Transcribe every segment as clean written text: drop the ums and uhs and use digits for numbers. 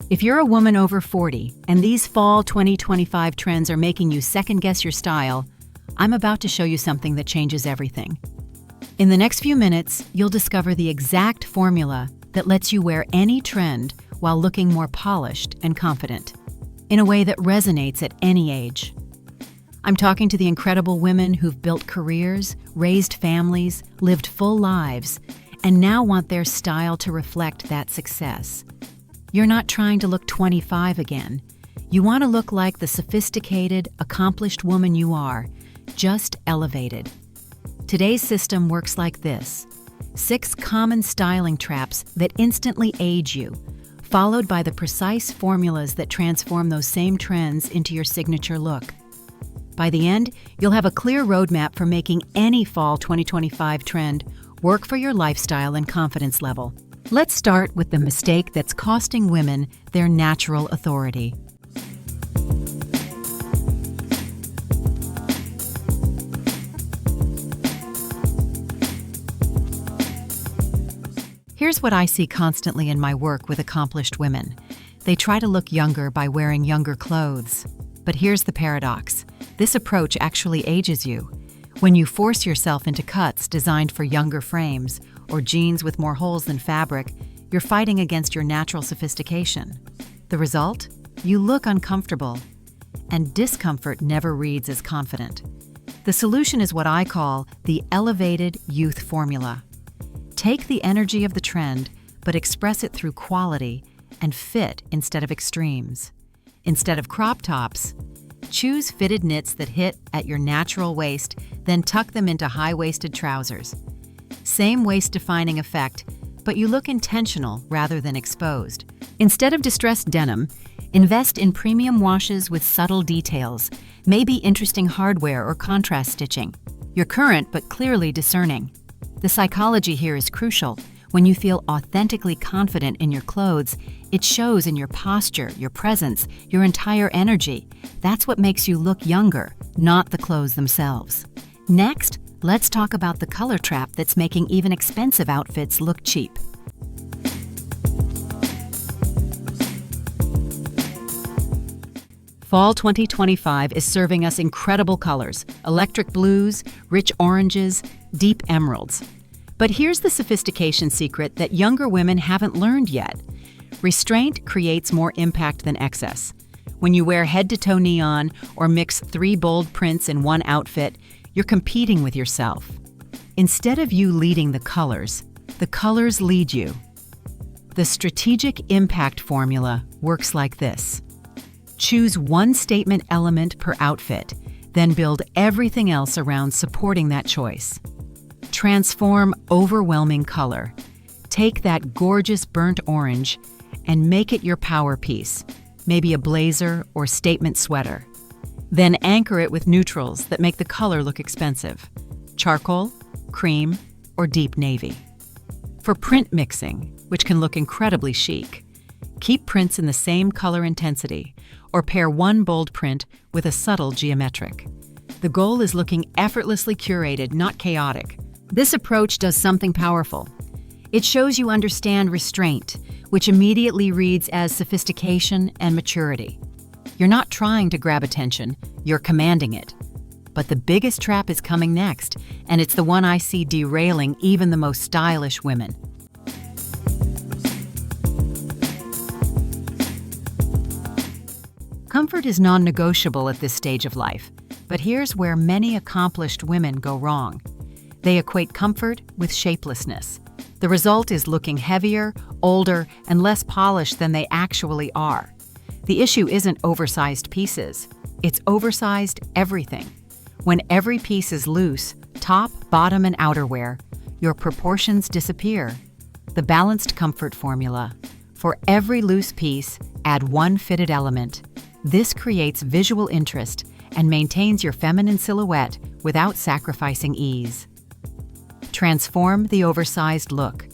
If you're a woman over 40 and these fall 2025 trends are making you second-guess your style, I'm about to show you something that changes everything. In the next few minutes, you'll discover the exact formula that lets you wear any trend while looking more polished and confident, in a way that resonates at any age. I'm talking to the incredible women who've built careers, raised families, lived full lives, and now want their style to reflect that success. You're not trying to look 25 again. You want to look like the sophisticated, accomplished woman you are, just elevated. Today's system works like this: 6 common styling traps that instantly age you, followed by the precise formulas that transform those same trends into your signature look. By the end, you'll have a clear roadmap for making any fall 2025 trend work for your lifestyle and confidence level. Let's start with the mistake that's costing women their natural authority. Here's what I see constantly in my work with accomplished women. They try to look younger by wearing younger clothes. But here's the paradox. This approach actually ages you. When you force yourself into cuts designed for younger frames or jeans with more holes than fabric, you're fighting against your natural sophistication. The result? You look uncomfortable, and discomfort never reads as confident. The solution is what I call the elevated youth formula. Take the energy of the trend, but express it through quality and fit instead of extremes. Instead of crop tops, choose fitted knits that hit at your natural waist, then tuck them into high-waisted trousers. Same waist-defining effect, but you look intentional rather than exposed. Instead of distressed denim, invest in premium washes with subtle details, maybe interesting hardware or contrast stitching. You're current but clearly discerning. The psychology here is crucial. When you feel authentically confident in your clothes, it shows in your posture, your presence, your entire energy. That's what makes you look younger, not the clothes themselves. Next, let's talk about the color trap that's making even expensive outfits look cheap. Fall 2025 is serving us incredible colors: electric blues, rich oranges, deep emeralds. But here's the sophistication secret that younger women haven't learned yet. Restraint creates more impact than excess. When you wear head-to-toe neon or mix 3 bold prints in one outfit, you're competing with yourself. Instead of you leading the colors lead you. The strategic impact formula works like this. Choose one statement element per outfit, then build everything else around supporting that choice. Transform overwhelming color. Take that gorgeous burnt orange and make it your power piece, maybe a blazer or statement sweater. Then anchor it with neutrals that make the color look expensive: charcoal, cream, or deep navy. For print mixing, which can look incredibly chic, keep prints in the same color intensity or pair one bold print with a subtle geometric. The goal is looking effortlessly curated, not chaotic. This approach does something powerful. It shows you understand restraint, which immediately reads as sophistication and maturity. You're not trying to grab attention, you're commanding it. But the biggest trap is coming next, and it's the one I see derailing even the most stylish women. Comfort is non-negotiable at this stage of life, but here's where many accomplished women go wrong. They equate comfort with shapelessness. The result is looking heavier, older, and less polished than they actually are. The issue isn't oversized pieces. It's oversized everything. When every piece is loose, top, bottom, and outerwear, your proportions disappear. The balanced comfort formula. For every loose piece, add one fitted element. This creates visual interest and maintains your feminine silhouette without sacrificing ease. Transform the oversized look.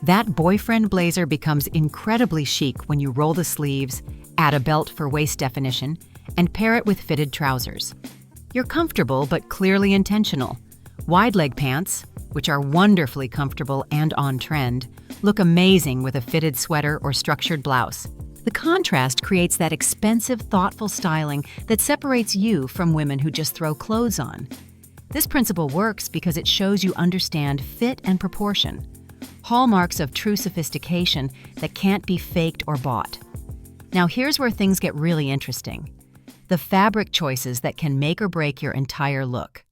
That boyfriend blazer becomes incredibly chic when you roll the sleeves, add a belt for waist definition, and pair it with fitted trousers. You're comfortable but clearly intentional. Wide leg pants, which are wonderfully comfortable and on trend, look amazing with a fitted sweater or structured blouse. The contrast creates that expensive, thoughtful styling that separates you from women who just throw clothes on. This principle works because it shows you understand fit and proportion, hallmarks of true sophistication that can't be faked or bought. Now here's where things get really interesting: the fabric choices that can make or break your entire look.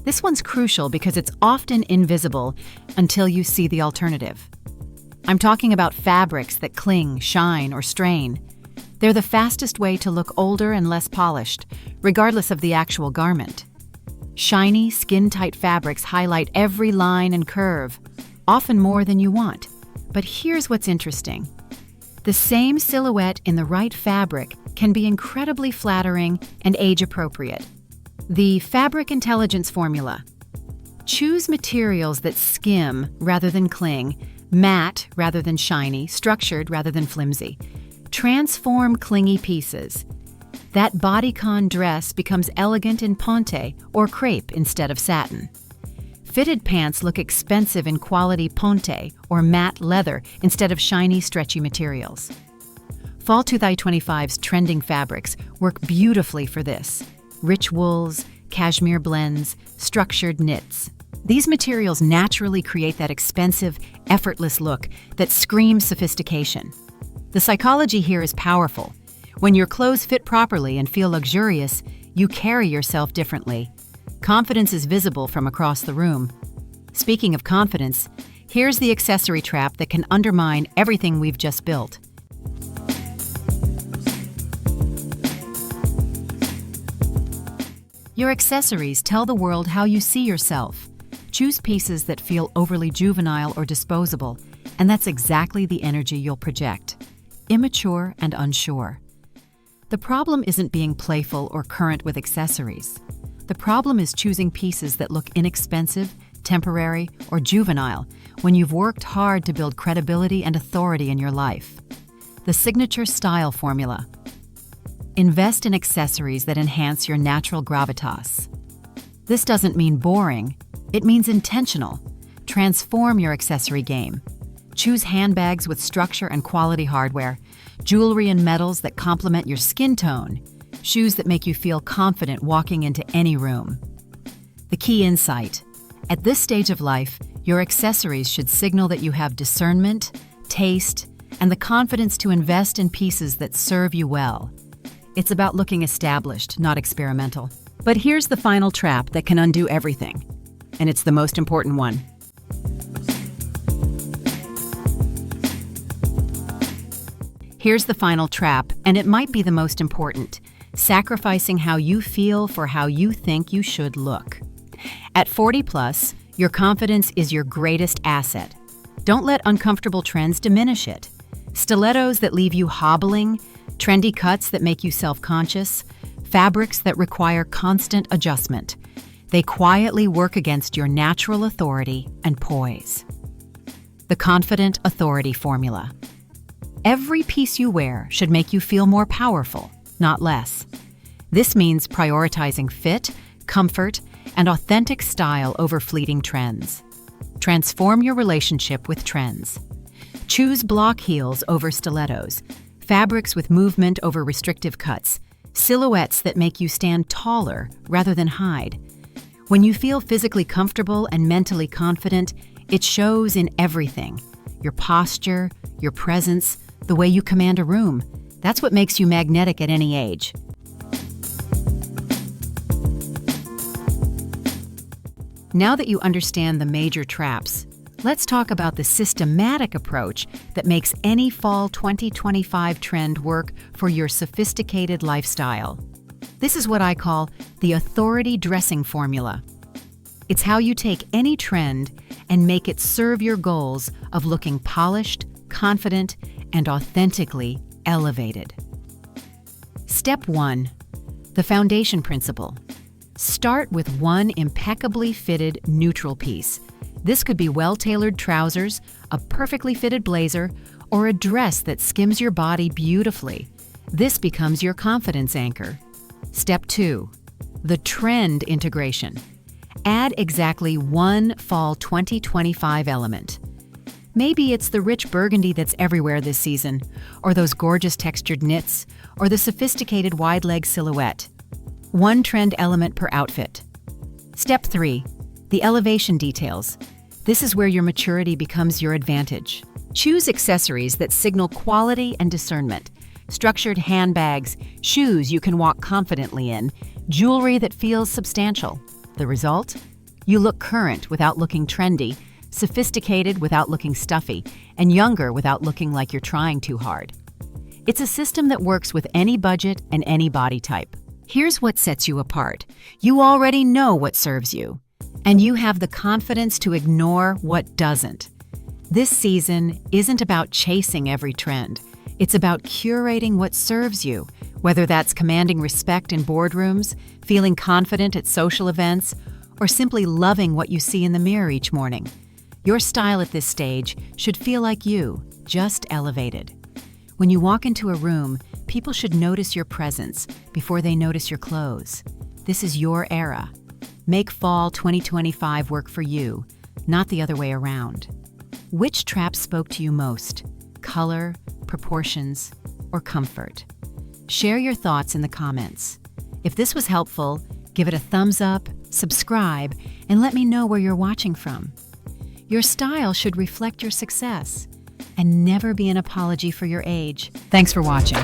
This one's crucial because it's often invisible until you see the alternative. I'm talking about fabrics that cling, shine, or strain. They're the fastest way to look older and less polished, regardless of the actual garment. Shiny, skin-tight fabrics highlight every line and curve, often more than you want. But here's what's interesting. The same silhouette in the right fabric can be incredibly flattering and age-appropriate. The fabric intelligence formula. Choose materials that skim rather than cling, matte rather than shiny, structured rather than flimsy. Transform clingy pieces. That bodycon dress becomes elegant in ponte or crepe instead of satin. Fitted pants look expensive in quality ponte or matte leather instead of shiny, stretchy materials. Fall 2025's trending fabrics work beautifully for this. Rich wools, cashmere blends, structured knits. These materials naturally create that expensive, effortless look that screams sophistication. The psychology here is powerful. When your clothes fit properly and feel luxurious, you carry yourself differently. Confidence is visible from across the room. Speaking of confidence, here's the accessory trap that can undermine everything we've just built. Your accessories tell the world how you see yourself. Choose pieces that feel overly juvenile or disposable, and that's exactly the energy you'll project. Immature and unsure. The problem isn't being playful or current with accessories. The problem is choosing pieces that look inexpensive, temporary, or juvenile when you've worked hard to build credibility and authority in your life. The signature style formula. Invest in accessories that enhance your natural gravitas. This doesn't mean boring, it means intentional. Transform your accessory game. Choose handbags with structure and quality hardware, jewelry and metals that complement your skin tone, shoes that make you feel confident walking into any room. The key insight: at this stage of life, your accessories should signal that you have discernment, taste, and the confidence to invest in pieces that serve you well. It's about looking established, not experimental. But here's the final trap that can undo everything, and it's the most important one. Here's the final trap, and it might be the most important: sacrificing how you feel for how you think you should look. At 40 plus, your confidence is your greatest asset. Don't let uncomfortable trends diminish it. Stilettos that leave you hobbling, trendy cuts that make you self-conscious, fabrics that require constant adjustment. They quietly work against your natural authority and poise. The confident authority formula. Every piece you wear should make you feel more powerful, not less. This means prioritizing fit, comfort, and authentic style over fleeting trends. Transform your relationship with trends. Choose block heels over stilettos, fabrics with movement over restrictive cuts, silhouettes that make you stand taller rather than hide. When you feel physically comfortable and mentally confident, it shows in everything: your posture, your presence, the way you command a room. That's what makes you magnetic at any age. Now that you understand the major traps, let's talk about the systematic approach that makes any fall 2025 trend work for your sophisticated lifestyle. This is what I call the authority dressing formula. It's how you take any trend and make it serve your goals of looking polished, confident, and authentically elevated. Step 1. The foundation principle. Start with one impeccably fitted neutral piece. This could be well-tailored trousers, a perfectly fitted blazer, or a dress that skims your body beautifully. This becomes your confidence anchor. Step 2. The trend integration. Add exactly one fall 2025 element. Maybe it's the rich burgundy that's everywhere this season, or those gorgeous textured knits, or the sophisticated wide-leg silhouette. One trend element per outfit. Step 3. The elevation details. This is where your maturity becomes your advantage. Choose accessories that signal quality and discernment. Structured handbags, shoes you can walk confidently in, jewelry that feels substantial. The result? You look current without looking trendy, sophisticated without looking stuffy, and younger without looking like you're trying too hard. It's a system that works with any budget and any body type. Here's what sets you apart. You already know what serves you, and you have the confidence to ignore what doesn't. This season isn't about chasing every trend. It's about curating what serves you, whether that's commanding respect in boardrooms, feeling confident at social events, or simply loving what you see in the mirror each morning. Your style at this stage should feel like you, just elevated. When you walk into a room, people should notice your presence before they notice your clothes. This is your era. Make fall 2025 work for you, not the other way around. Which trap spoke to you most? Color, proportions, or comfort? Share your thoughts in the comments. If this was helpful, give it a thumbs up, subscribe, and let me know where you're watching from. Your style should reflect your success and never be an apology for your age. Thanks for watching.